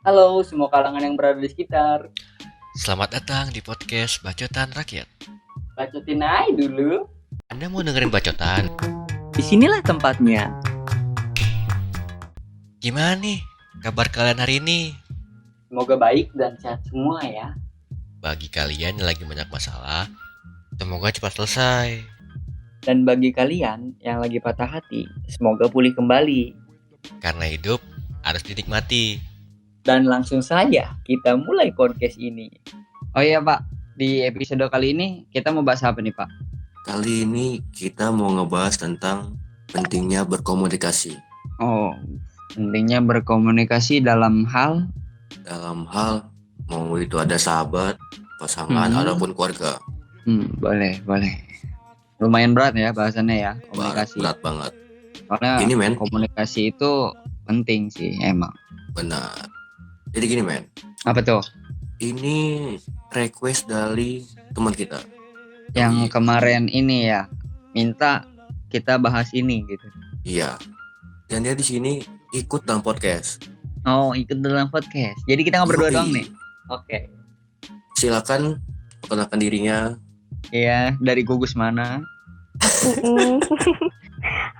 Halo semua kalangan yang berada di sekitar. Selamat datang di podcast Bacotan Rakyat. Bacotin aja dulu. Anda mau dengerin bacotan? Disinilah tempatnya. Gimana nih kabar kalian hari ini? Semoga baik dan sehat semua ya. Bagi kalian yang lagi banyak masalah, semoga cepat selesai. Dan bagi kalian yang lagi patah hati, semoga pulih kembali. Karena hidup harus dinikmati. Dan langsung saja kita mulai podcast ini. Oh iya Pak, di episode kali ini kita mau bahas apa nih Pak? Kali ini kita mau ngebahas tentang pentingnya berkomunikasi. Oh, pentingnya berkomunikasi dalam hal Mau itu ada sahabat, pasangan, ataupun keluarga. Boleh. Lumayan berat ya bahasannya ya, komunikasi. Berat banget. Karena Gini men, komunikasi itu penting sih emang. benar. Jadi gini men, Apa tuh? ini request dari teman kita. Yang kemarin ini ya, minta kita bahas ini gitu. Iya. Dan dia di sini ikut dalam podcast. Oh, ikut dalam podcast. Jadi kita nggak berdua Yoi. doang nih. Oke. Silakan perkenalkan dirinya. Iya, dari gugus mana?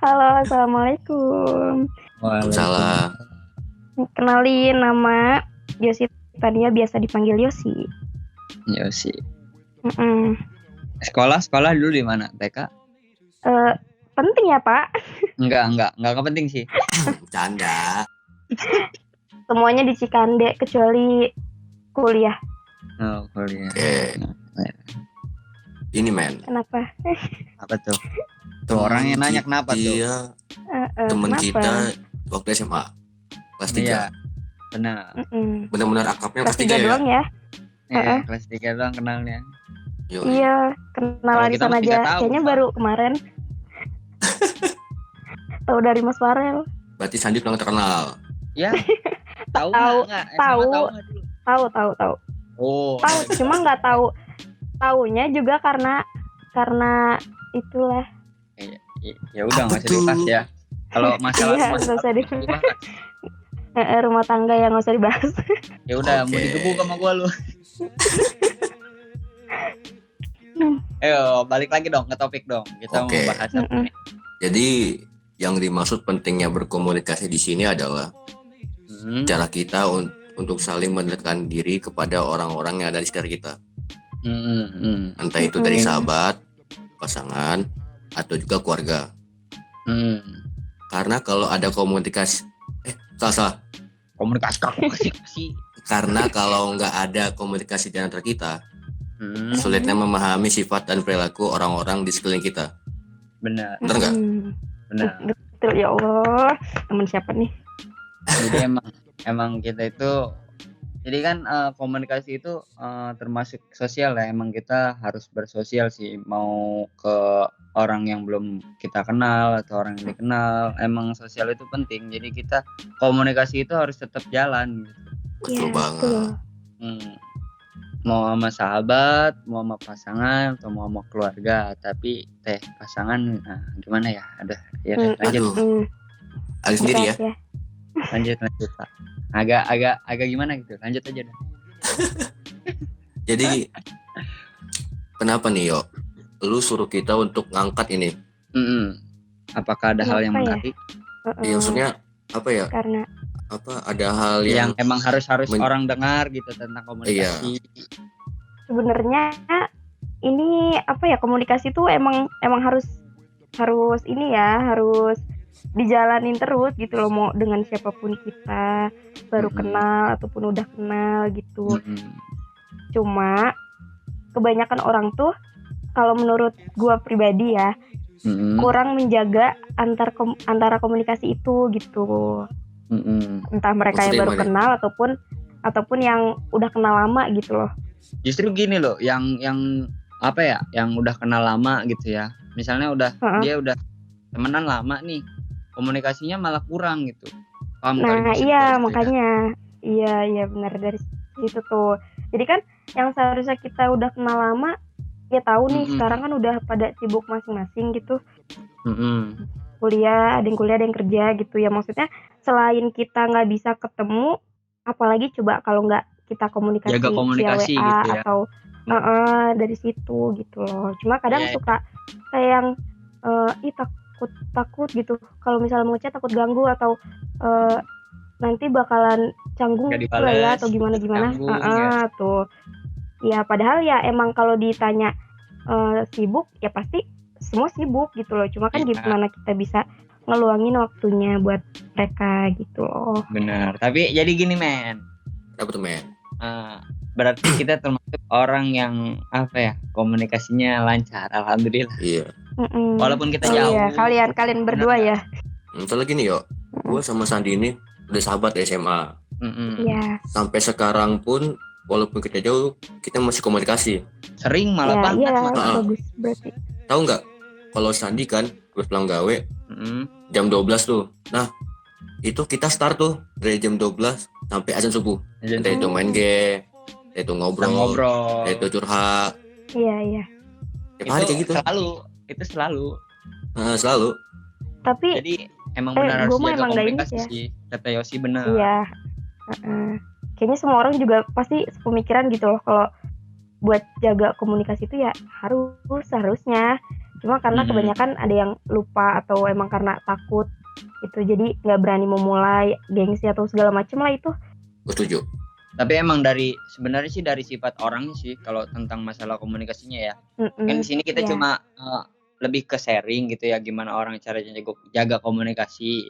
Halo, assalamualaikum. Salah. Kenalin, nama Yosi Tania, biasa dipanggil Yosi. Yosi. Sekolah dulu di mana? TK? Penting ya Pak? Enggak penting sih. Canda. Semuanya di Cikande kecuali kuliah. Oh, kuliah. Oke. Ini men, Kenapa? Apa tuh? Tuh orang yang nanya kenapa tuh? Dia teman Kenapa? kita waktu SMA kelas 3. Iya. Benar. Benar-benar akrabnya Kelas kelas 3 3 ya. doang ya? Iya, kelas 3 doang kenalnya. Yoi. Iya, kenal Kalau kita Arisan mah aja. 3 tahun, Kayaknya Pak. baru kemarin. Tahu dari Mas Farel. Berarti Sandi belum terkenal. Ya. Tahu Tahu, nggak? tahu. Tahu nggak dulu? Tahu. Oh. Tahu, cuma nggak tahu. Taunya juga karena itulah. Ya udah nggak usah Apa tuh? dibahas ya. Kalau masalah Iya, nggak usah dibahas. Rumah tangga yang nggak usah dibahas. Ya udah Oke. mau digebuk sama gua lu. Ayo balik lagi dong ke topik dong. Kita Oke. mau bahas apa nih? Jadi yang dimaksud pentingnya berkomunikasi di sini adalah cara kita untuk saling mendekatkan diri kepada orang-orang yang ada di sekitar kita. Entah itu dari sahabat, pasangan, atau juga keluarga. Karena kalau ada komunikasi, salah. Komunikasi. Karena kalau nggak ada komunikasi di antara kita, sulitnya memahami sifat dan perilaku orang-orang di sekeliling kita. Benar. Bener nggak? Benar. Betul, ya Allah. Temen siapa nih? Jadi emang kita itu, jadi kan komunikasi itu termasuk sosial ya. Emang kita harus bersosial sih, mau ke orang yang belum kita kenal atau orang yang dikenal. Emang sosial itu penting. Jadi kita komunikasi itu harus tetap jalan gitu. Betul Iya, banget. Mau sama sahabat, mau sama pasangan, atau mau sama keluarga. Tapi pasangan, gimana ya? Ya lanjut. Ali sendiri ya. Lanjut Pak. Agak gimana gitu. Lanjut aja dah. Jadi kenapa nih Yo? Lu suruh kita untuk ngangkat ini? Apakah ada hal yang Kenapa ya? menarik? Ya, maksudnya apa ya? Karena Ada hal Yang yang emang harus orang dengar gitu tentang komunikasi. sebenarnya ini komunikasi tuh emang harus ini ya, harus dijalanin terus gitu loh, mau dengan siapapun kita, baru kenal ataupun udah kenal gitu. Cuma kebanyakan orang tuh, kalau menurut gua pribadi ya, kurang menjaga antara komunikasi itu gitu. Entah mereka Maksudnya yang baru gimana? kenal ataupun yang udah kenal lama gitu loh. Justru gini loh, yang apa ya, yang udah kenal lama gitu ya. Misalnya dia udah temenan lama nih, komunikasinya malah kurang gitu. Paham kali Nah maksud iya gua? makanya, iya benar, dari situ tuh. Jadi kan yang seharusnya kita udah kenal lama, ya tahu nih sekarang kan udah pada sibuk masing-masing gitu. Kuliah, ada yang kerja gitu ya. Maksudnya selain kita nggak bisa ketemu apalagi coba kalau nggak kita komunikasi Jaga via komunikasi WA gitu ya. atau dari situ gitu loh. Cuma kadang Iya, suka kayak yang takut gitu. Kalau misalnya mau chat takut ganggu atau nanti bakalan canggung nggak lah ya dibales, atau gimana. canggung ya. Tuh. Ya padahal ya emang kalau ditanya sibuk ya pasti semua sibuk gitu loh. Cuma kan Iya. gimana kita bisa ngeluangin waktunya buat mereka gitu loh. Bener. Tapi jadi gini men, Apa tuh men? berarti kita termasuk orang yang apa ya, komunikasinya lancar, alhamdulillah. Iya. Walaupun kita Oh jauh. iya, kalian berdua ya. Misalnya gini yo, gue sama Sandi ini udah sahabat SMA. Iya. Sampai sekarang pun walaupun kita jauh, kita masih komunikasi. Sering malah Ya, banget. iya, malah. bagus berarti. Tahu nggak? Kalau Sandi kan gue pulang gawe jam 12 tuh. Nah, itu kita start tuh dari jam 12 sampai azan subuh. Entah itu main game, entah itu ngobrol, entah itu curhat. Iya. Tiap hari kayak gitu. Itu selalu. Selalu. Tapi jadi emang benar harus gua jaga emang nggak komunikasi inget ya. sih. Kata Yosi benar. iya. Kayaknya semua orang juga pasti sepemikiran gitu loh kalau buat jaga komunikasi itu ya harusnya. Cuma karena kebanyakan ada yang lupa atau emang karena takut gitu, jadi nggak berani memulai, gengsi atau segala macam lah itu. Gue setuju. Tapi emang sebenarnya sih dari sifat orangnya sih kalau tentang masalah komunikasinya ya. Kan di sini kita cuma lebih ke sharing gitu ya, gimana orang cara jaga komunikasi.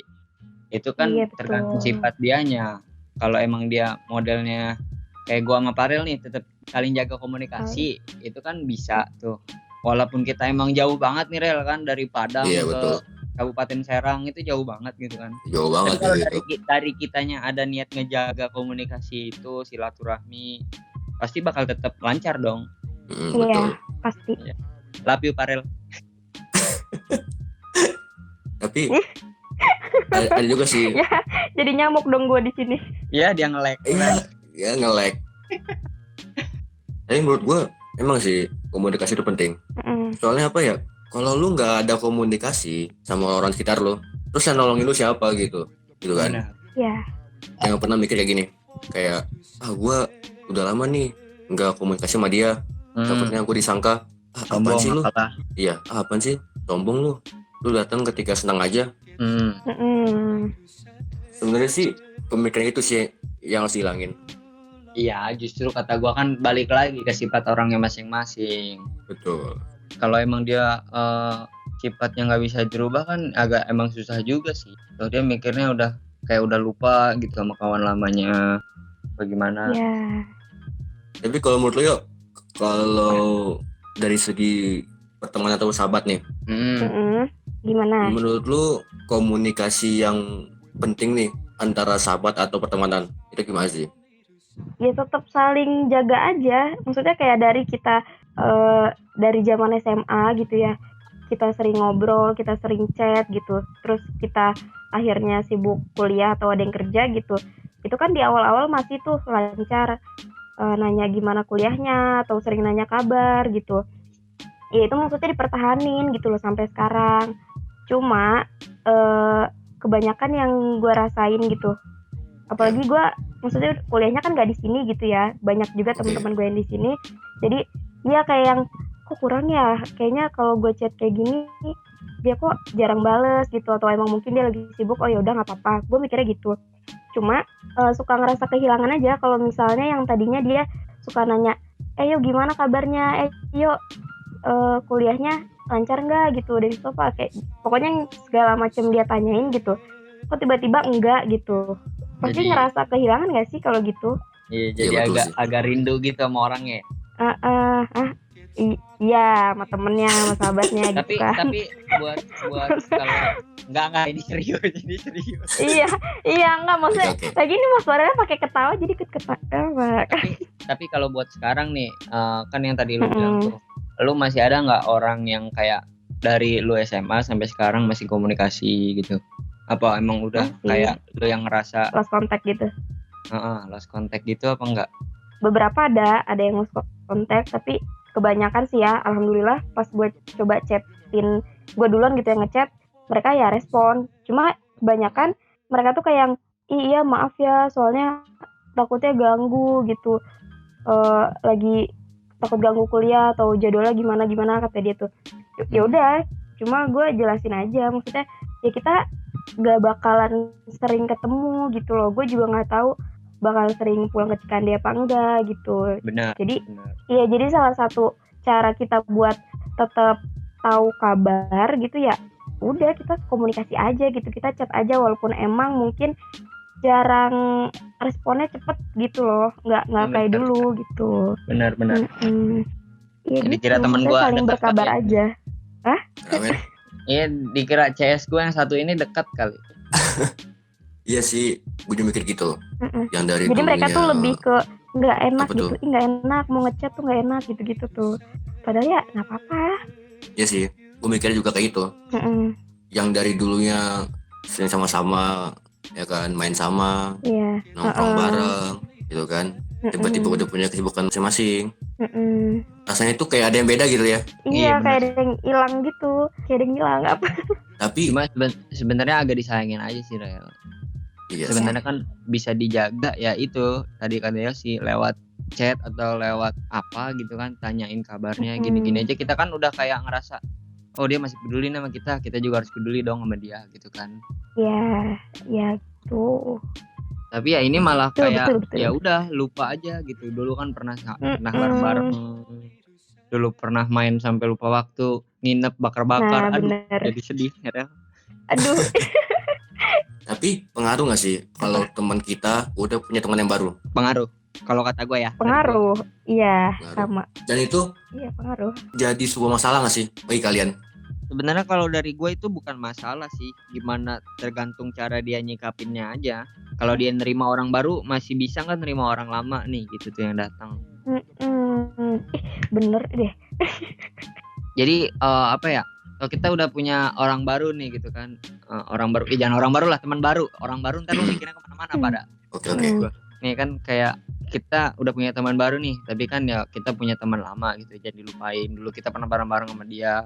Itu kan tergantung sifat dianya. Kalau emang dia modelnya kayak gua sama Parel nih tetap saling jaga komunikasi, itu kan bisa tuh. Walaupun kita emang jauh banget nih Rel kan, dari Padang ke Kabupaten Serang itu jauh banget gitu kan. Jauh banget. Tapi kalau dari kitanya ada niat ngejaga komunikasi itu, silaturahmi, pasti bakal tetap lancar dong. Iya, pasti. Love you Parel. Tapi ada juga sih. Ya, jadi nyamuk dong gue di sini. Iya, dia nge-lag. Iya, nge-lag. Tapi menurut gue emang sih komunikasi itu penting. Soalnya apa ya? Kalau lu nggak ada komunikasi sama orang sekitar lu, terus yang nolongin lu siapa gitu kan? Iya. Yang pernah mikir kayak gini, kayak gue udah lama nih nggak komunikasi sama dia, takutnya aku disangka apaan sih lu? Iya, apaan sih? Sombong lu. Lu datang ketika senang aja. Sebenarnya sih pemikiran itu sih yang harus dihilangin. Iya, justru kata gua kan balik lagi ke sifat orangnya masing-masing. Betul. Kalau emang dia sifatnya nggak bisa dirubah kan agak emang susah juga sih. Kalau dia mikirnya udah lupa gitu sama kawan lamanya, bagaimana? Iya. Tapi kalau menurut lo yuk, kalau dari segi pertemanan atau sahabat nih, gimana? menurut lo komunikasi yang penting nih antara sahabat atau pertemanan itu gimana sih? Ya tetap saling jaga aja. Maksudnya kayak dari kita dari zaman SMA gitu ya, kita sering ngobrol, kita sering chat gitu, terus kita akhirnya sibuk kuliah atau ada yang kerja gitu, itu kan di awal-awal masih tuh lancar, nanya gimana kuliahnya atau sering nanya kabar gitu, ya itu maksudnya dipertahanin gitu loh sampai sekarang. Cuma kebanyakan yang gue rasain gitu, apalagi gue maksudnya kuliahnya kan gak di sini gitu ya, banyak juga teman-teman gue yang di sini, jadi dia kayak yang kok kurang ya, kayaknya kalau gue chat kayak gini dia kok jarang bales gitu, atau emang mungkin dia lagi sibuk, oh ya udah nggak apa-apa, gue mikirnya gitu. Cuma suka ngerasa kehilangan aja kalau misalnya yang tadinya dia suka nanya, yuk gimana kabarnya, yuk kuliahnya lancar nggak gitu, dari sofa kayak pokoknya segala macam dia tanyain gitu, kok tiba-tiba enggak gitu, pasti jadi, ngerasa kehilangan nggak sih kalau gitu? Iya, jadi agak rindu gitu sama orangnya. Iya, sama temennya, sama sahabatnya gitu kan. Tapi buat kalau enggak ini serius. Iya enggak, maksudnya kayak gini Mas, suaranya pakai ketawa jadi ketawa. Tapi kalau buat sekarang nih, kan yang tadi lu bilang tuh, lu masih ada nggak orang yang kayak dari lu SMA sampai sekarang masih komunikasi gitu? Apa emang udah kayak lu yang ngerasa lost contact gitu? Lost contact gitu apa enggak? Beberapa ada yang lost contact, tapi kebanyakan sih ya alhamdulillah pas gue coba chatin gue duluan gitu yang ngechat, mereka ya respon. Cuma kebanyakan mereka tuh kayak yang iya maaf ya soalnya takutnya ganggu gitu, lagi takut ganggu kuliah atau jadwalnya gimana kata dia tuh. Ya udah, cuma gue jelasin aja, maksudnya ya kita gak bakalan sering ketemu gitu loh, gue juga nggak tahu bakal sering pulang ke Cikande apa enggak gitu. Benar. Jadi iya, jadi salah satu cara kita buat tetap tahu kabar gitu ya udah kita komunikasi aja gitu, kita chat aja walaupun emang mungkin jarang responnya cepet gitu loh, nggak kayak dulu gitu. Benar. Iya gitu, Dikira temen kita gua saling dekat berkabar kali aja. Iya, dikira CS gue yang satu ini dekat kali. Iya sih, gue juga mikir gitu. Yang dari Jadi mereka tuh dulunya lebih ke nggak enak apa gitu, tuh? nggak enak mau ngechat tuh nggak enak gitu tuh. Padahal ya nggak apa-apa. Iya sih, gue mikirnya juga kayak gitu. Yang dari dulunya sering sama-sama, ya kan, main sama, Iya. nongkrong bareng, gitu kan. Tiba-tiba udah punya kesibukan masing-masing. Rasanya tuh kayak ada yang beda gitu ya. Iya, Iya, kayak benar. ada yang hilang gitu, kayak ada yang hilang apa? Tapi Cuma sebenarnya agak disayangin aja sih, Rel. iya sih. Sebenarnya kan bisa dijaga ya itu tadi katanya sih lewat chat atau lewat apa gitu kan, tanyain kabarnya gini-gini aja, kita kan udah kayak ngerasa oh dia masih peduli sama kita juga harus peduli dong sama dia gitu kan. Ya tuh. Tapi ya ini malah Betul, kayak betul. ya udah lupa aja gitu. Dulu kan pernah bareng-bareng. Dulu pernah main sampai lupa waktu, nginep bakar-bakar. Nah, Aduh, bener. jadi sedih ya, Rel. Aduh. Tapi pengaruh nggak sih kalau teman kita udah punya teman yang baru? Pengaruh. Kalau kata gue ya. Pengaruh. Iya, Pengaruh. sama. Dan itu Iya, pengaruh. jadi sebuah masalah nggak sih bagi kalian? Sebenarnya kalau dari gue itu bukan masalah sih, gimana tergantung cara dia nyikapinnya aja. Kalau dia nerima orang baru masih bisa nggak nerima orang lama nih gitu tuh yang datang. Bener deh. Jadi apa ya? Kalau kita udah punya orang baru nih gitu kan, orang baru, jangan orang baru lah, teman baru. Orang baru ntar lu mikirnya kemana-mana pada. Oke. Nih kan kayak kita udah punya teman baru nih, tapi kan ya kita punya teman lama gitu, jadi lupain dulu kita pernah bareng-bareng sama dia.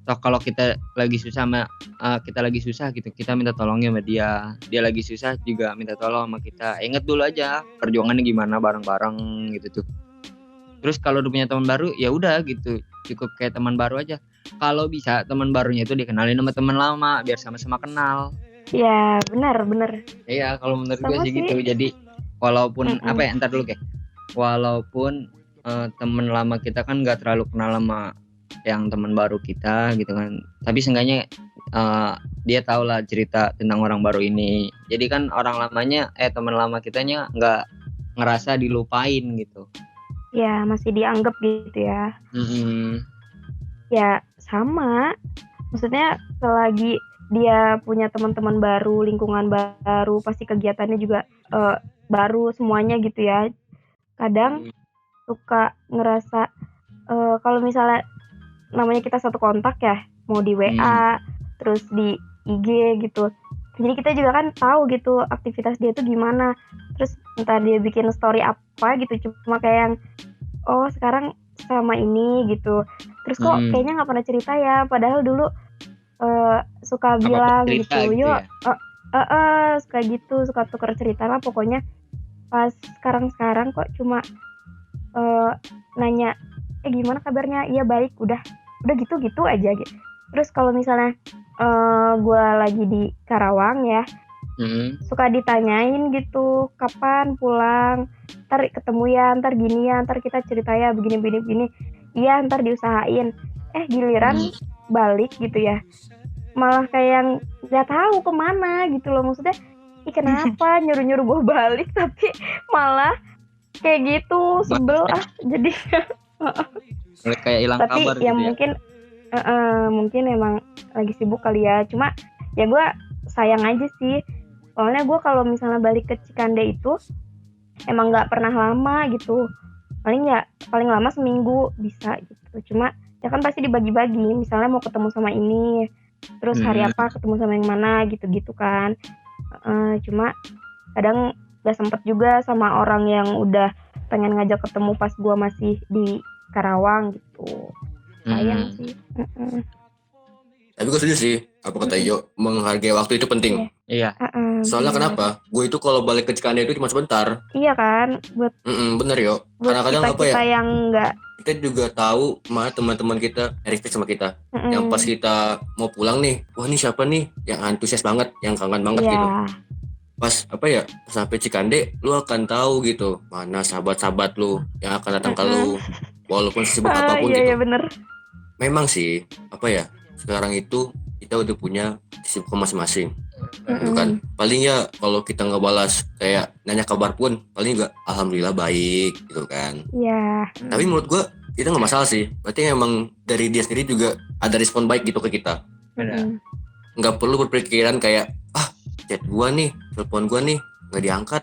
Toh kalau kita lagi susah gitu, kita minta tolongnya sama dia. Dia lagi susah juga minta tolong sama kita. Ingat dulu aja perjuangannya gimana bareng-bareng gitu tuh. Terus kalau udah punya teman baru ya udah gitu, cukup kayak teman baru aja. Kalau bisa teman barunya itu dikenalin sama teman lama biar sama-sama kenal. Ya, benar. Iya, kalau menurut gue Sama sih sih. gitu. Jadi walaupun apa ya, entar dulu walaupun teman lama kita kan nggak terlalu kenal sama yang teman baru kita gitu kan, tapi seenggaknya dia tahu lah cerita tentang orang baru ini. Jadi kan teman lama kitanya nggak ngerasa dilupain gitu. Ya, masih dianggap gitu ya. Ya, sama. Maksudnya selagi dia punya teman-teman baru, lingkungan baru, pasti kegiatannya juga baru semuanya gitu ya. Kadang suka ngerasa kalau misalnya namanya kita satu kontak ya, mau di WA, terus di IG gitu. Jadi kita juga kan tahu gitu aktivitas dia tuh gimana. Terus entah dia bikin story apa gitu, cuma kayak yang oh sekarang sama ini gitu. Terus kok kayaknya nggak pernah cerita ya, padahal dulu suka bilang gitu, yuk suka gitu, suka tuker cerita lah pokoknya. Pas sekarang kok cuma nanya gimana kabarnya, iya baik, udah gitu aja gitu. Terus kalau misalnya gue lagi di Karawang ya, suka ditanyain gitu kapan pulang, ntar ketemu ya, ntar gini ya, ntar kita cerita ya begini, iya ntar diusahain. Giliran balik gitu ya, malah kayak yang nggak tahu kemana gitu loh. Maksudnya kenapa nyuruh gue balik tapi malah kayak gitu, sebel jadi kayak hilang tapi kabar ya gitu mungkin emang lagi sibuk kali ya. Cuma ya gue sayang aja sih, soalnya gue kalau misalnya balik ke Cikande itu emang nggak pernah lama gitu, paling lama seminggu bisa gitu. Cuma ya kan pasti dibagi-bagi, misalnya mau ketemu sama ini, terus hari apa ketemu sama yang mana gitu kan. Cuma kadang gak sempet juga sama orang yang udah pengen ngajak ketemu pas gue masih di Karawang gitu. Sayang sih. Tapi gue setuju sih apa kata Yo, menghargai waktu itu penting. Iya. Soalnya bener. kenapa? Gue itu kalau balik ke Cikande itu cuma sebentar. Iya kan, buat Bener yo. buat Kadang-kadang apa ya? kita yang enggak. Kita juga tahu mana teman-teman kita respect sama kita. Yang pas kita mau pulang nih, wah ini siapa nih yang antusias banget, yang kangen banget gitu. Iya. Pas apa ya, sampai Cikande lu akan tahu gitu mana sahabat-sahabat lu yang akan datang ke lu walaupun sibuk apapun Iya gitu. iya bener. Memang sih apa ya, sekarang itu kita udah punya kesibukan masing-masing gitu kan. Paling ya kalau kita ngebalas kayak nanya kabar pun paling juga alhamdulillah baik gitu kan. Iya. Tapi menurut gua itu nggak masalah sih. Berarti emang dari dia sendiri juga ada respon baik gitu ke kita. Benar. Nggak perlu berpikiran kayak chat gua nih, telepon gua nih nggak diangkat.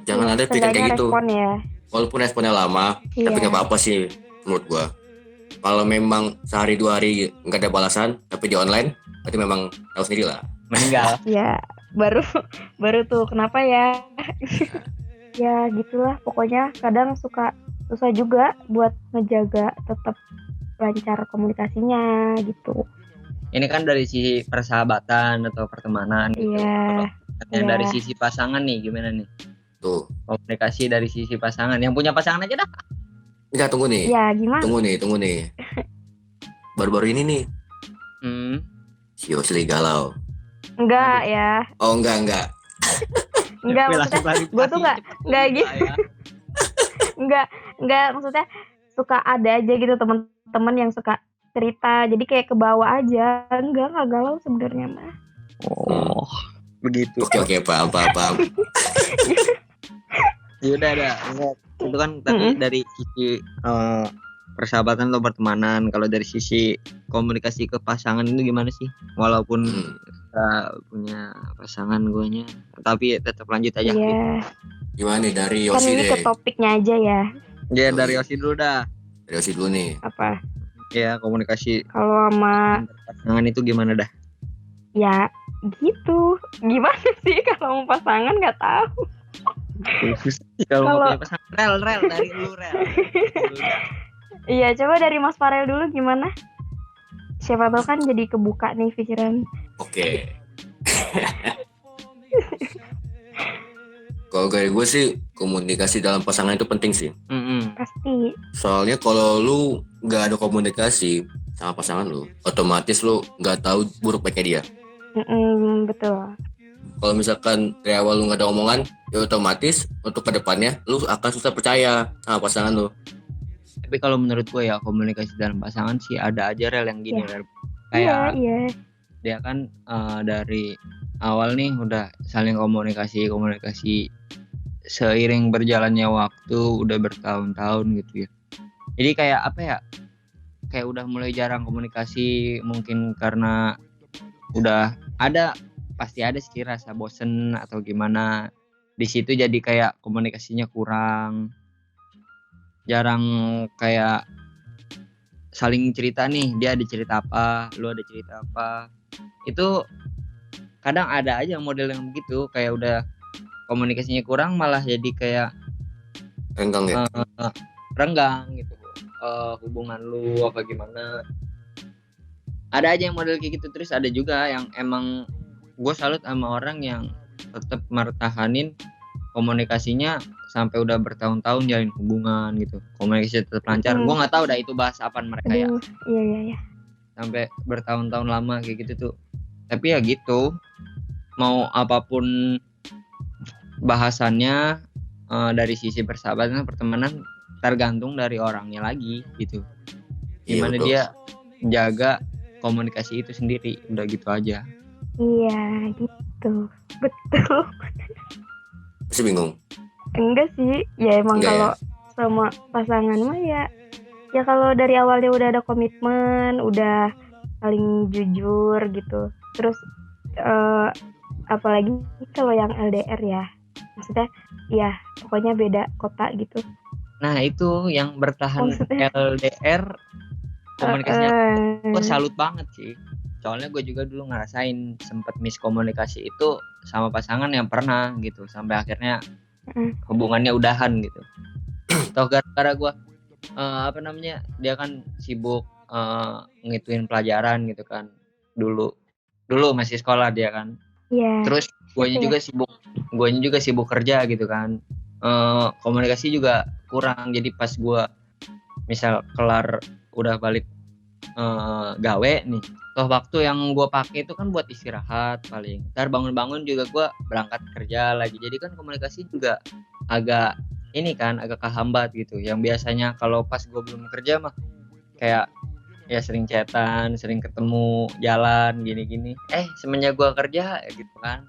Jangan ada pikiran kayak gitu. Respon ya. Walaupun responnya lama, tapi nggak apa-apa sih menurut gua. Kalau memang sehari 2 hari nggak ada balasan tapi di online, berarti memang tahu sendiri lah. Meninggal. Ya, baru tuh kenapa ya? Ya gitulah, pokoknya kadang suka susah juga buat ngejaga tetap lancar komunikasinya gitu. Ini kan dari sisi persahabatan atau pertemanan gitu. Iya. Yang dari sisi pasangan nih gimana nih? Tuh. Komunikasi dari sisi pasangan. Yang punya pasangan aja dah. Enggak, tunggu nih. Ya gimana? Tunggu nih. Baru-baru ini nih. Si Yosli galau. Enggak ya. Oh enggak. Enggak, maksudnya gue tuh enggak gitu. enggak maksudnya suka ada aja gitu teman-teman yang suka cerita, jadi kayak ke bawah aja. Enggak galau sebenarnya mah. Oh, begitu. Oke, paham. Ya udah ada. Itu kan tadi dari sisi persahabatan atau pertemanan. Kalau dari sisi komunikasi ke pasangan itu gimana sih? Walaupun kita punya pasangan guanya, tapi tetap lanjut aja. Iya. Gimana nih dari Kan Yosi ini deh? ke topiknya aja ya. Ya dari Yosi dulu dah. Dari Yosi dulu nih. Apa? Ya komunikasi Kalau sama pasangan itu gimana dah? ya gitu. Gimana sih kalau mau pasangan nggak tahu. Kalau mau punya pasangan rel dari lu rel. Iya, coba dari Mas Farel dulu gimana? Siapa tahu kan jadi kebuka nih pikiran. Oke. Kalau dari gue sih komunikasi dalam pasangan itu penting sih. Pasti. Soalnya kalau lu nggak ada komunikasi sama pasangan lu, otomatis lu nggak tahu buruk baiknya dia. Betul. Kalau misalkan dari awal lu nggak ada omongan, ya otomatis untuk kedepannya lu akan susah percaya sama pasangan lu. Tapi kalau menurut gue ya komunikasi dalam pasangan sih ada aja rel yang gini rel. Kayak dia kan dari awal nih udah saling komunikasi seiring berjalannya waktu udah bertahun-tahun gitu ya. Jadi kayak apa ya? Kayak udah mulai jarang komunikasi, mungkin karena udah pasti ada sih rasa bosen atau gimana. Di situ jadi kayak komunikasinya kurang. Jarang kayak saling cerita nih, dia ada cerita apa, lu ada cerita apa. Itu kadang ada aja model yang begitu, kayak udah komunikasinya kurang malah jadi kayak renggang ya? Renggang gitu. Hubungan lu apa gimana. Ada aja yang model kayak gitu. Terus ada juga yang emang gue salut sama orang yang tetap mertahanin komunikasinya sampai udah bertahun-tahun jalin hubungan gitu, komunikasi tetap lancar. Gue nggak tahu dah itu bahas apaan mereka. Iya. Sampai bertahun-tahun lama kayak gitu tuh. Tapi ya gitu, mau apapun bahasannya dari sisi persahabatan pertemanan tergantung dari orangnya lagi gitu. Gimana dia jaga komunikasi itu sendiri, udah gitu aja. Iya gitu, betul. Masih bingung? Enggak sih, ya emang kalau sama pasangan mah ya kalau dari awalnya udah ada komitmen, udah saling jujur gitu. Terus apalagi kalau yang LDR ya, maksudnya ya pokoknya beda kota gitu. Nah itu yang bertahan LDR komunikasinya gue salut banget sih. Soalnya gue juga dulu ngerasain sempet miskomunikasi itu sama pasangan yang pernah gitu, sampai akhirnya hubungannya udahan gitu. Toh gara-gara gue dia kan sibuk ngituin pelajaran gitu kan, dulu masih sekolah dia kan. Iya. Terus guanya Gitu ya. juga sibuk kerja gitu kan. Komunikasi juga kurang. Jadi pas gua misal kelar udah balik gawe nih, waktu yang gue pakai itu kan buat istirahat paling. Ntar bangun-bangun juga gue berangkat kerja lagi. Jadi kan komunikasi juga agak agak kehambat gitu. Yang biasanya kalau pas gue belum kerja mah kayak ya sering chatan, sering ketemu, jalan gini-gini. Semenjak gue kerja gitu kan,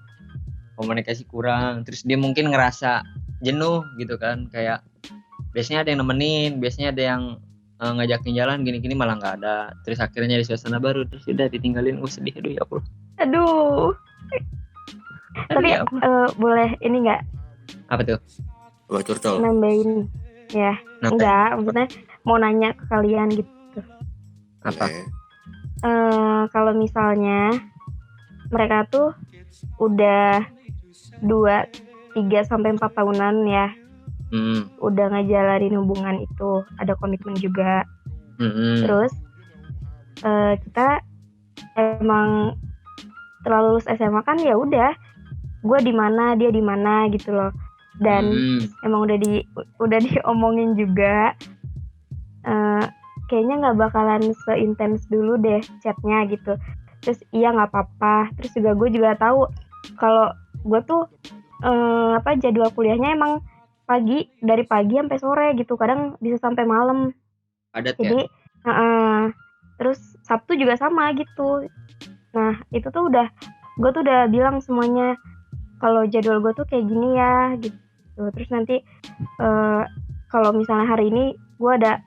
komunikasi kurang. Terus dia mungkin ngerasa jenuh gitu kan, kayak biasanya ada yang nemenin, biasanya ada yang ngajakin jalan gini-gini malah nggak ada. Terus akhirnya di suasana baru, terus udah ditinggalin. Sedih, aduh ya Allah. Aduh. Tapi ya boleh ini nggak Apa curcol? nambahin ya? Enggak, maksudnya mau nanya ke kalian gitu. Apa? Kalau misalnya mereka tuh udah 2, 3 sampai 4 tahunan ya, udah ngejalanin hubungan itu, ada komitmen juga. Terus kita emang setelah lulus SMA kan ya udah, gue di mana dia di mana gitu loh. Dan emang udah diomongin juga, kayaknya nggak bakalan seintens dulu deh chatnya gitu. Terus iya nggak apa-apa. Terus juga gue juga tahu kalau gue tuh jadwal kuliahnya emang dari pagi sampai sore gitu, kadang bisa sampai malam. Jadi terus Sabtu juga sama gitu. Nah itu tuh gue tuh udah bilang semuanya kalau jadwal gue tuh kayak gini ya gitu. Terus nanti kalau misalnya hari ini gue ada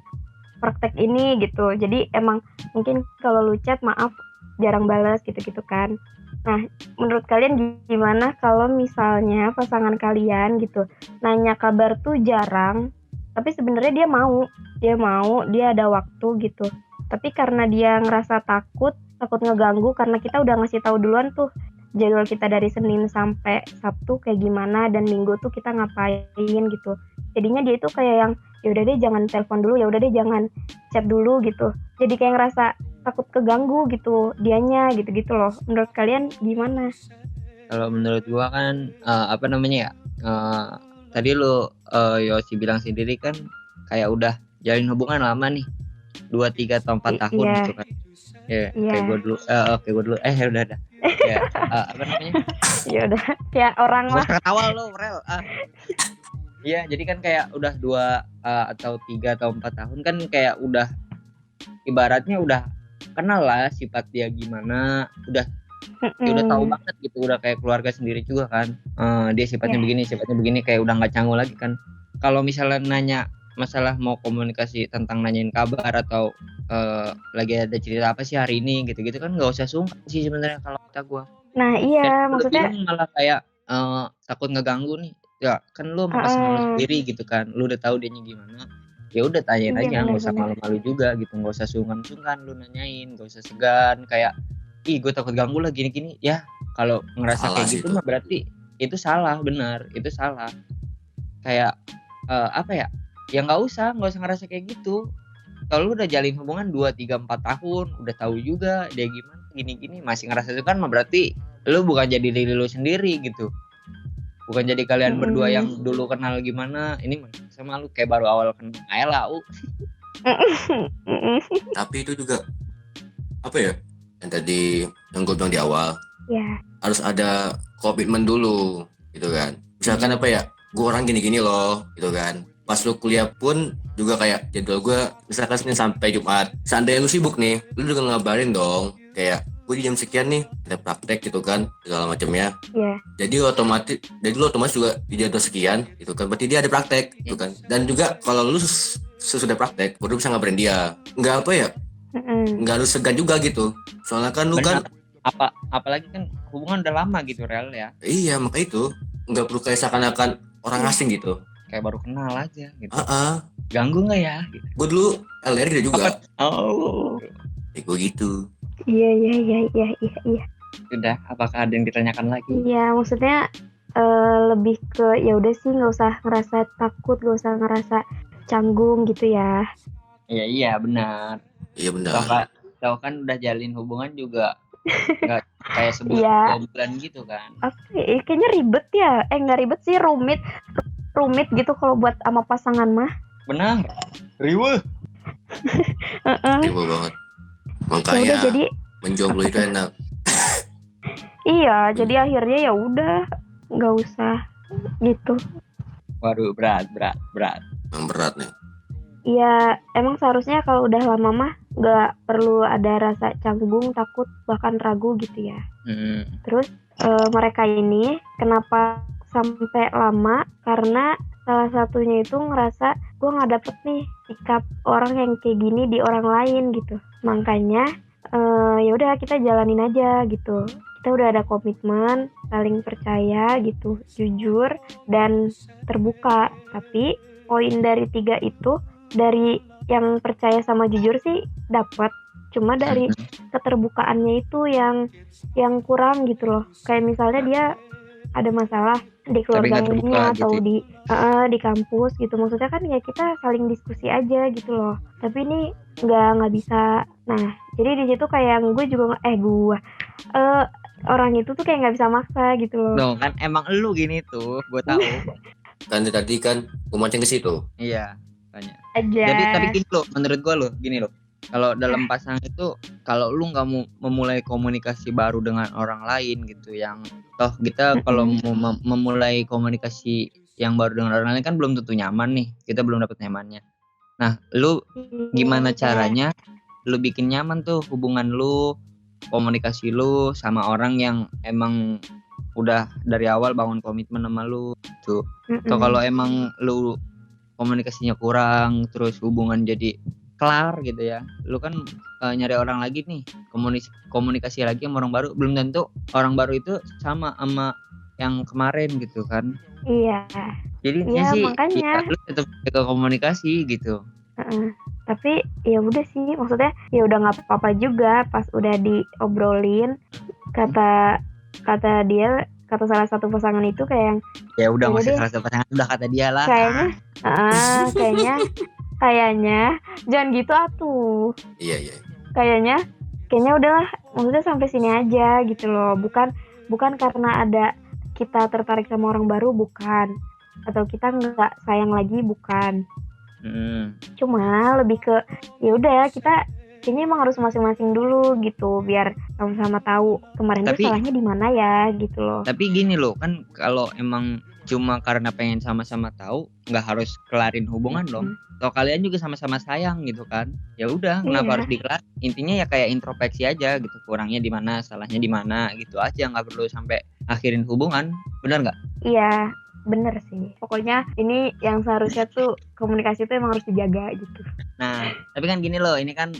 praktek ini gitu, jadi emang mungkin kalau lu chat maaf jarang balas gitu kan. Nah menurut kalian gimana kalau misalnya pasangan kalian gitu nanya kabar tuh jarang, tapi sebenarnya dia ada waktu gitu, tapi karena dia ngerasa takut ngeganggu karena kita udah ngasih tahu duluan tuh jadwal kita dari Senin sampai Sabtu kayak gimana dan Minggu tuh kita ngapain gitu. Jadinya dia itu kayak yang ya udah deh jangan telepon dulu, ya udah deh jangan chat dulu gitu. Jadi kayak ngerasa takut keganggu gitu dianya gitu loh. Menurut kalian gimana? Kalau menurut gua kan tadi lu Yosi bilang sendiri kan kayak udah jalin hubungan lama nih, 2, 3 atau 4 tahun gitu kan. Kayak gue dulu ya udah ya ya udah kayak orang lah ketawa lo rel. Iya, jadi kan kayak udah 2 atau 3 atau 4 tahun kan kayak udah ibaratnya udah kenal lah sifat dia gimana, udah tahu banget gitu, udah kayak keluarga sendiri juga kan. Dia sifatnya begini kayak udah nggak canggung lagi kan. Kalau misalnya nanya masalah mau komunikasi tentang nanyain kabar atau lagi ada cerita apa sih hari ini gitu-gitu kan nggak usah sungkan sih sebenarnya kalau kata gue. Nah iya, maksudnya malah kayak takut ngeganggu nih ya kan, lu sama pasangan lu sendiri gitu kan, lu udah tahu dianya gimana, ya udah tanyain aja, nggak usah malu-malu juga gitu, nggak usah sungkan lu nanyain, nggak usah segan kayak gue takut ganggu lah gini-gini ya. Kalau ngerasa salah kayak gitu mah berarti itu salah, benar itu salah. Kayak ya nggak usah ngerasa kayak gitu. Kalau lu udah jalin hubungan 2, 3, 4 tahun, udah tahu juga dia gimana gini-gini masih ngerasa itu kan mah berarti lu bukan jadi diri lu sendiri gitu, bukan jadi kalian berdua yang dulu kenal gimana, ini sama lu kayak baru awal kenal aja lah. Tapi itu juga apa ya yang tadi yang gue bilang di awal, harus ada komitmen dulu gitu kan. Misalkan apa ya, gue orang gini-gini loh gitu kan. Pas lu kuliah pun juga kayak jadwal gue misalkan Senin sampai Jumat, seandainya lu sibuk nih, lu juga ngabarin dong kayak gue di jam sekian nih ada praktek gitu kan segala macamnya. Jadi lu otomatis juga di jadwal sekian gitu kan, berarti dia ada praktek gitu kan. Dan juga kalau lu sesudah praktek baru bisa ngabarin dia, nggak apa ya, nggak harus segan juga gitu, soalnya kan lu kan apalagi kan hubungan udah lama gitu rel ya. Iya, maka itu nggak perlu kayak seakan-akan orang asing gitu, kayak baru kenal aja gitu. Ganggu nggak ya gitu. Gue dulu LDR juga. Gue gitu. Iya. Sudah, apakah ada yang ditanyakan lagi? Iya, maksudnya lebih ke ya udah sih, nggak usah ngerasa takut, nggak usah ngerasa canggung gitu ya. Iya benar. Iya benar. Tahu kan udah jalin hubungan juga nggak kayak sebulan Iya. 2 bulan gitu kan. Kayaknya ribet ya. Nggak ribet sih, rumit gitu kalau buat sama pasangan mah. Benar, riweuh. Ribu banget. Ya udah Makanya jadi menjomblo itu enak. iya, jadi akhirnya ya udah nggak usah gitu. Waduh, berat. Yang berat nih. Iya, emang seharusnya kalau udah lama mah nggak perlu ada rasa canggung, takut, bahkan ragu gitu ya. Terus mereka ini kenapa sampai lama? Karena salah satunya itu ngerasa gue nggak dapet nih sikap orang yang kayak gini di orang lain gitu. Makanya ya udah kita jalanin aja gitu. Kita udah ada komitmen, saling percaya gitu, jujur dan terbuka. Tapi poin dari 3 itu, dari yang percaya sama jujur sih dapat, cuma dari keterbukaannya itu yang kurang gitu loh. Kayak misalnya dia ada masalah di keluarganya atau gitu. di kampus gitu, maksudnya kan ya kita saling diskusi aja gitu loh. Tapi ini nggak bisa. Nah, jadi di situ kayak gue juga orang itu tuh kayak nggak bisa maksa gitu loh. No, kan emang lu gini tuh, gue tahu. Kan tadi kan gue mancing ke situ. Iya, tanya. Aja. Jadi tapi gini loh, menurut gue loh, gini loh. Kalau dalam pasangan itu, kalau lu nggak mau memulai komunikasi baru dengan orang lain gitu, yang toh kita kalau mau memulai komunikasi yang baru dengan orang lain kan belum tentu nyaman nih, kita belum dapet nyamannya. Nah, lu gimana caranya lu bikin nyaman tuh hubungan lu, komunikasi lu sama orang yang emang udah dari awal bangun komitmen sama lu tuh. Atau kalau emang lu komunikasinya kurang, terus hubungan jadi kelar gitu ya, lu kan nyari orang lagi nih, komunikasi lagi sama orang baru, belum tentu orang baru itu sama yang kemarin gitu kan. Iya. Jadi ya, sih makanya ya, lu tetap jaga komunikasi gitu. Tapi ya udah sih, maksudnya ya udah nggak apa-apa juga pas udah diobrolin, kata dia, kata salah satu pasangan itu kayak ya udah nggak usah salah satu pasangan, udah kata dia lah kayaknya jangan gitu atuh. Iya. Kayaknya udahlah, maksudnya sampai sini aja gitu loh. Bukan karena ada kita tertarik sama orang baru, bukan, atau kita nggak sayang lagi, bukan. Cuma lebih ke ya udah, kita kayaknya emang harus masing-masing dulu gitu, biar sama-sama tahu kemarin tuh salahnya di mana ya gitu loh. Tapi gini loh, kan kalau emang cuma karena pengen sama-sama tahu, nggak harus kelarin hubungan dong. Atau kalian juga sama-sama sayang gitu kan, ya udah kenapa harus dikelar. Intinya ya kayak introspeksi aja gitu, kurangnya di mana, salahnya di mana gitu aja, nggak perlu sampai akhirin hubungan. Benar nggak? Iya, bener sih. Pokoknya ini yang seharusnya tuh komunikasi tuh emang harus dijaga gitu. Nah, tapi kan gini loh, ini kan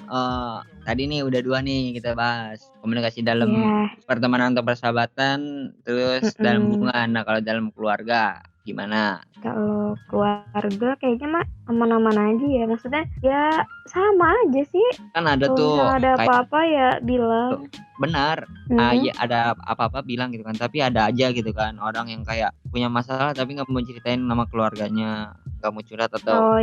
tadi nih udah 2 nih kita bahas, komunikasi dalam pertemanan atau persahabatan, terus dalam hubungan. Nah, kalau dalam keluarga gimana? Kalau keluarga kayaknya mah aman-aman aja ya, maksudnya ya sama aja sih. Kan ada kalo tuh ada apa-apa ya bilang. Benar, ya ada apa-apa bilang gitu kan, tapi ada aja gitu kan orang yang kayak punya masalah tapi nggak mau ceritain nama keluarganya, nggak mau curhat atau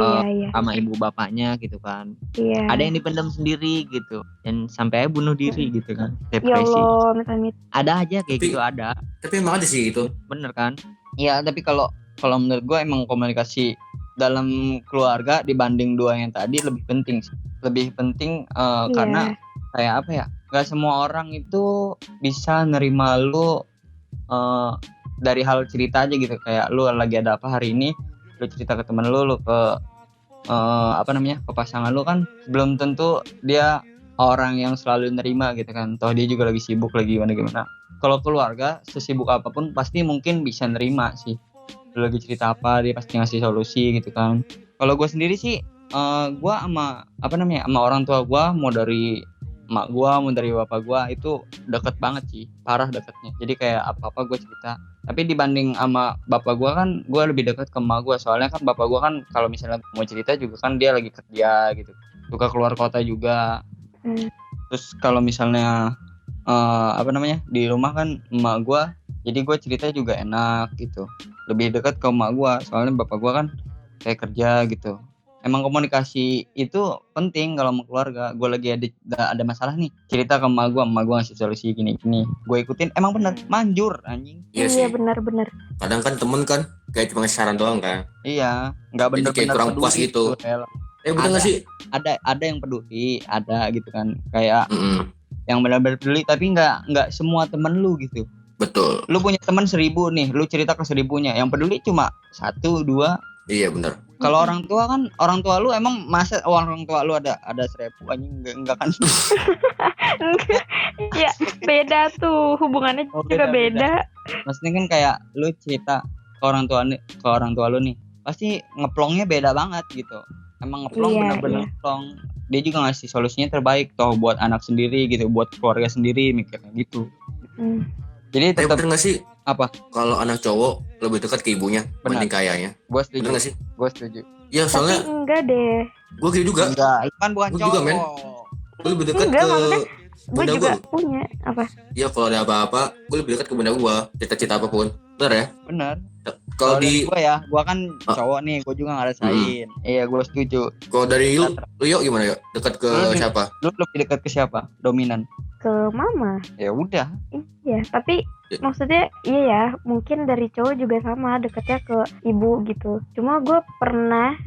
sama ibu bapaknya gitu kan. Ada yang dipendam sendiri gitu dan sampai bunuh diri gitu kan, depresi. Ya Allah, amit-amit. Ada aja kayak gitu, ada. Tapi emang ada sih itu. Bener kan? Ya, tapi kalau menurut gue emang komunikasi dalam keluarga dibanding 2 yang tadi lebih penting sih. Lebih penting karena kayak apa ya? Gak semua orang itu bisa nerima lu dari hal cerita aja gitu. Kayak lu lagi ada apa hari ini, lu cerita ke temen lu ke ke pasangan lu, kan belum tentu dia orang yang selalu nerima gitu kan. Toh dia juga lagi sibuk, lagi gimana. Kalau keluarga sesibuk apapun pasti mungkin bisa nerima sih. Lu lagi cerita apa, dia pasti ngasih solusi gitu kan. Kalau gue sendiri sih gue sama sama orang tua gue, mau dari emak gue mau dari bapak gue, itu deket banget sih, parah deketnya. Jadi kayak apa-apa gue cerita. Tapi dibanding sama bapak gue kan gue lebih deket ke emak gue, soalnya kan bapak gue kan kalau misalnya mau cerita juga kan dia lagi kerja gitu, suka keluar kota juga. Terus kalau misalnya di rumah kan emak gue, jadi gue cerita juga enak gitu, lebih dekat ke emak gue, soalnya bapak gue kan kayak kerja gitu. emang komunikasi itu penting kalau mau keluarga. Gue lagi ada masalah nih, cerita ke emak gue ngasih solusi gini, gue ikutin, emang bener manjur anjing. Iya Iya sih. benar-benar. Kadang kan temen kan kayak cuma ngasih saran doang kan. Iya, nggak Jadi kayak bener-bener kurang peduli puas gitu. Rel. Bener nggak sih? Ada yang peduli, ada gitu kan, kayak Mm-mm. yang benar-benar peduli, tapi nggak semua temen lu gitu. Betul. Lu punya teman 1000 nih, lu cerita ke 1000-nya, yang peduli cuma 1, 2. Iya benar. Kalau orang tua kan, orang tua lu emang masa orang tua lu ada 1000 anjing, enggak kan? Ya beda tuh, hubungannya juga beda. Maksudnya kan kayak lu cerita ke orang tua lu nih, pasti ngeplongnya beda banget gitu. Emang ngeplong bener-bener ngeplong. Dia juga ngasih solusinya terbaik toh buat anak sendiri gitu, buat keluarga sendiri, mikirnya gitu. Jadi tetap bener nggak sih? Apa? Kalau anak cowok lebih dekat ke ibunya dibanding kayaknya. Gue setuju. Bener nggak sih? Gue setuju. Ya soalnya. Tapi enggak deh. Gue gitu juga. Enggak, itu kan bukan cowok. Juga men. Gue lebih dekat ke gue juga punya apa? Iya, kalau ada apa-apa, gue lebih dekat ke bunda gue. Cita-cita apapun, bener ya? Bener. Kalau di gue ya, gue kan cowok nih, gue juga ngerasain. Iya, gue setuju. Kalau dari lu yuk gimana yuk? Dekat ke siapa? Lu lebih dekat ke siapa? Dominan? Ke mama. Ya udah. Iya, tapi maksudnya iya ya, mungkin dari cowok juga sama, dekatnya ke ibu gitu. Cuma gue pernah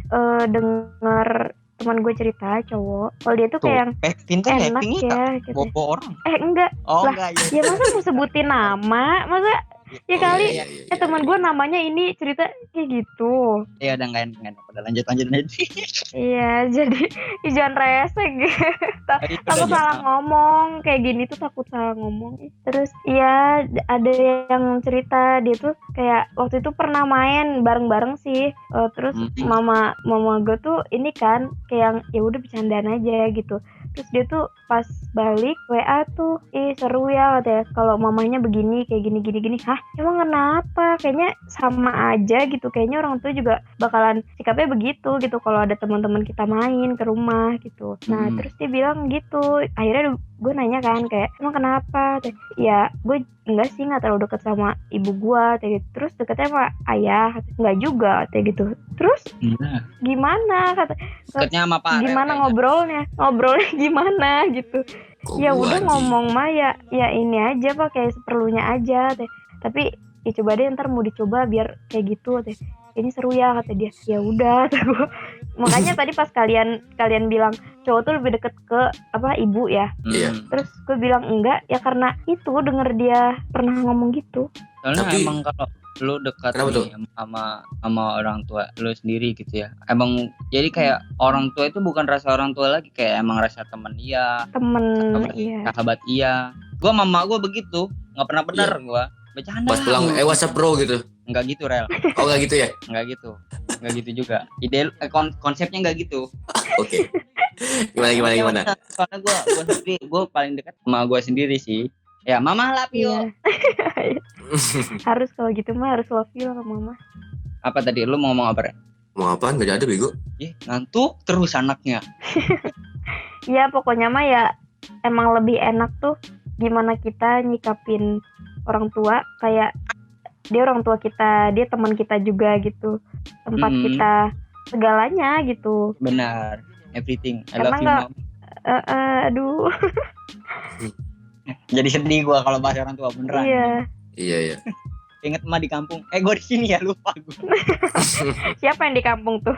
dengar teman gue cerita cowok, kalau dia tuh kayak yang enak ya gitu. Bobo orang. Enggak. Oh lah, enggak ya masa mau sebutin nama, masa ya kali teman gue namanya ini cerita kayak gitu. Iya udah enggak udah lanjut aja. Iya, jadi jangan rese gitu. Takut salah ngomong kayak gini tuh, takut salah ngomong. Terus ya ada yang cerita dia tuh kayak waktu itu pernah main bareng-bareng sih. Terus mama gue tuh ini kan kayak ya udah bercandaan aja gitu. Terus dia tuh pas balik WA tuh, seru ya katanya kalau mamanya begini kayak gini. Hah, emang kenapa? Kayaknya sama aja gitu. Kayaknya orang tua juga bakalan sikapnya begitu gitu kalau ada teman-teman kita main ke rumah gitu. Nah, terus dia bilang gitu. Akhirnya gue nanya kan kayak, emang kenapa? Ya, gue enggak sih, nggak terlalu deket sama ibu gue kayak gitu. Terus deketnya sama ayah, enggak juga kayak gitu. Terus gimana kata? Deketnya sama Pak. Gimana ngobrolnya gimana gitu. Ya udah ngomong mah ya ini aja Pak, kayak seperlunya aja teh. Tapi ya coba deh ntar mau dicoba biar kayak gitu teh. Ini seru ya kata dia. Ya udah kata gue. Makanya tadi pas kalian bilang cowok tuh lebih deket ke ibu ya. Terus gue bilang enggak ya karena itu denger dia pernah ngomong gitu. Soalnya emang kalau lu dekat nih sama orang tua lu sendiri gitu ya, emang jadi kayak orang tua itu bukan rasa orang tua lagi, kayak emang rasa teman sahabat iya. Gua mama gua begitu, nggak pernah benar gua bercanda pas pulang WhatsApp bro gitu. Nggak gitu Rel. Oh nggak gitu ya? Nggak gitu juga ide konsepnya nggak gitu. Oke. Gimana Soalnya gua paling dekat sama gua sendiri sih. Ya mama love you. Harus kalau gitu mah harus love you sama mama. Apa tadi lu mau ngomong apa? Mau apaan? Gak ada bego. Ngantuk terus anaknya. Ya pokoknya mah ya emang lebih enak tuh gimana kita nyikapin orang tua, kayak dia orang tua kita, dia teman kita juga gitu, tempat kita segalanya gitu. Benar, everything. I love you mom. Aduh. Jadi sedih gue kalau bahas orang tua beneran. Iya. Ingat emak di kampung. Gue di sini ya, lupa gue. Siapa yang di kampung tuh?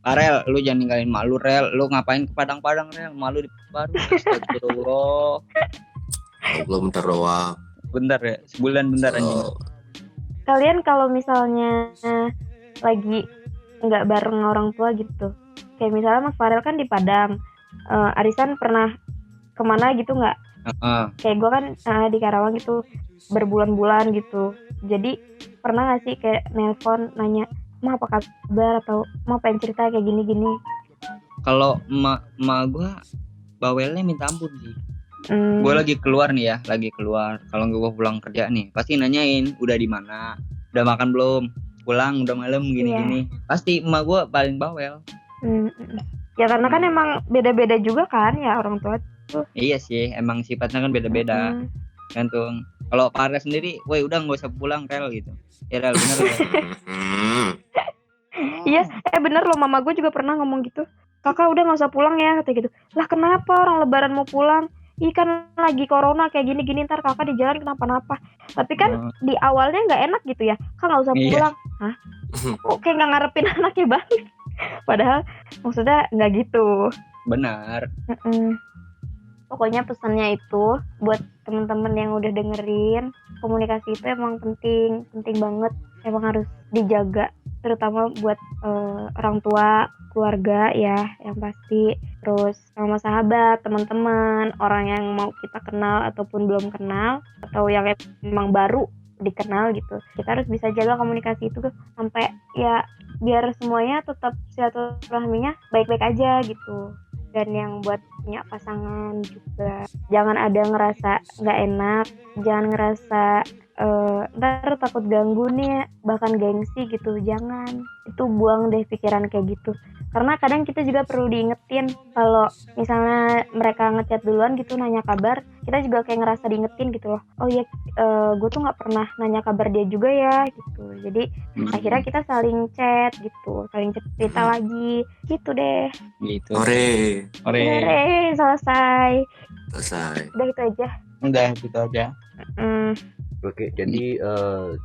Rel, lu jangan ninggalin mak lu Rel. Lu ngapain ke Padang-Padang Rel? Mak lu di Baru. Astagfirullah. Belum bentar doang. Bentar ya, sebulan bentar anjing. Kalian kalau misalnya lagi nggak bareng orang tua gitu, kayak misalnya Mas Farel kan di Padang, Arisan pernah kemana gitu nggak? Kayak gue kan di Karawang gitu berbulan-bulan gitu. Jadi pernah gak sih kayak nelpon nanya, "Ma apa kabar?" atau "Ma pengen cerita kayak gini-gini." Kalau emak gue bawelnya minta ampun sih. Gue lagi keluar nih ya, kalau gue pulang kerja nih pasti nanyain udah di mana, udah makan belum, pulang udah malam gini-gini. Pasti emak gue paling bawel. Ya karena kan emang beda-beda juga kan ya orang tua tuh. Iya sih, emang sifatnya kan beda-beda. Gantung. Kalau Parel sendiri, woi udah nggak usah pulang Rel gitu. Ya Rel bener Rel. Iya, bener loh, mama gue juga pernah ngomong gitu. Kakak udah nggak usah pulang ya, kata gitu. Lah kenapa orang lebaran mau pulang? Ih kan lagi corona kayak gini-gini, ntar kakak di jalan kenapa-napa. Tapi kan di awalnya nggak enak gitu ya. Kak nggak usah Iya. pulang. Hah? Kok kayak nggak ngarepin anaknya banget. Padahal maksudnya nggak gitu. Benar. Pokoknya pesannya itu buat teman-teman yang udah dengerin, komunikasi itu emang penting banget, emang harus dijaga, terutama buat orang tua, keluarga ya yang pasti, terus sama sahabat, teman-teman, orang yang mau kita kenal ataupun belum kenal, atau yang emang baru dikenal gitu. Kita harus bisa jaga komunikasi itu sampai ya biar semuanya tetap silaturahminya baik-baik aja gitu. Dan yang buat punya pasangan juga jangan ada ngerasa nggak enak, jangan ngerasa ntar takut ganggu nih, bahkan gengsi gitu, jangan. Itu buang deh pikiran kayak gitu, karena kadang kita juga perlu diingetin kalau misalnya mereka ngechat duluan gitu nanya kabar, kita juga kayak ngerasa diingetin gitu loh, oh iya gue tuh nggak pernah nanya kabar dia juga ya gitu. Jadi akhirnya kita saling chat gitu, saling cerita lagi gitu deh. Gitu. Ore. Selesai. Udah itu aja. Gitu aja. Oke, jadi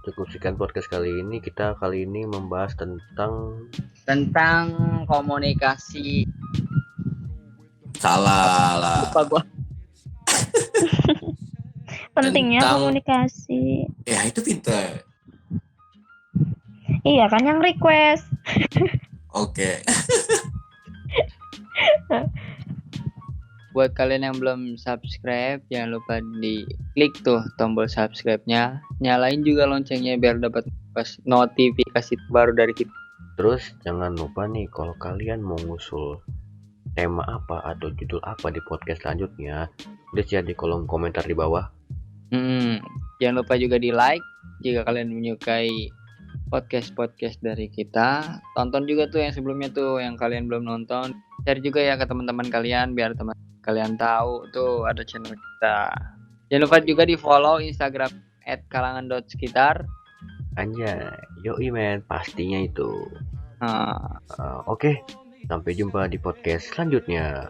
cukup sekian podcast kali ini. Kita kali ini membahas tentang komunikasi. Salah lah. Lupa gua. Pentingnya Tentang- komunikasi. Ya itu pintar. Iya kan yang request. Oke. Buat kalian yang belum subscribe, jangan lupa di klik tuh tombol subscribe-nya, nyalain juga loncengnya biar dapat notifikasi baru dari kita. Terus jangan lupa nih, kalau kalian mau ngusul tema apa atau judul apa di podcast selanjutnya, tulis ya di kolom komentar di bawah. Jangan lupa juga di like jika kalian menyukai podcast dari kita. Tonton juga tuh yang sebelumnya tuh yang kalian belum nonton. Share juga ya ke teman-teman kalian biar teman kalian tahu tuh ada channel kita. Jangan lupa juga di follow Instagram @kalangan.sekitar. Anjay, yoi men, pastinya itu. Oke, sampai jumpa di podcast selanjutnya.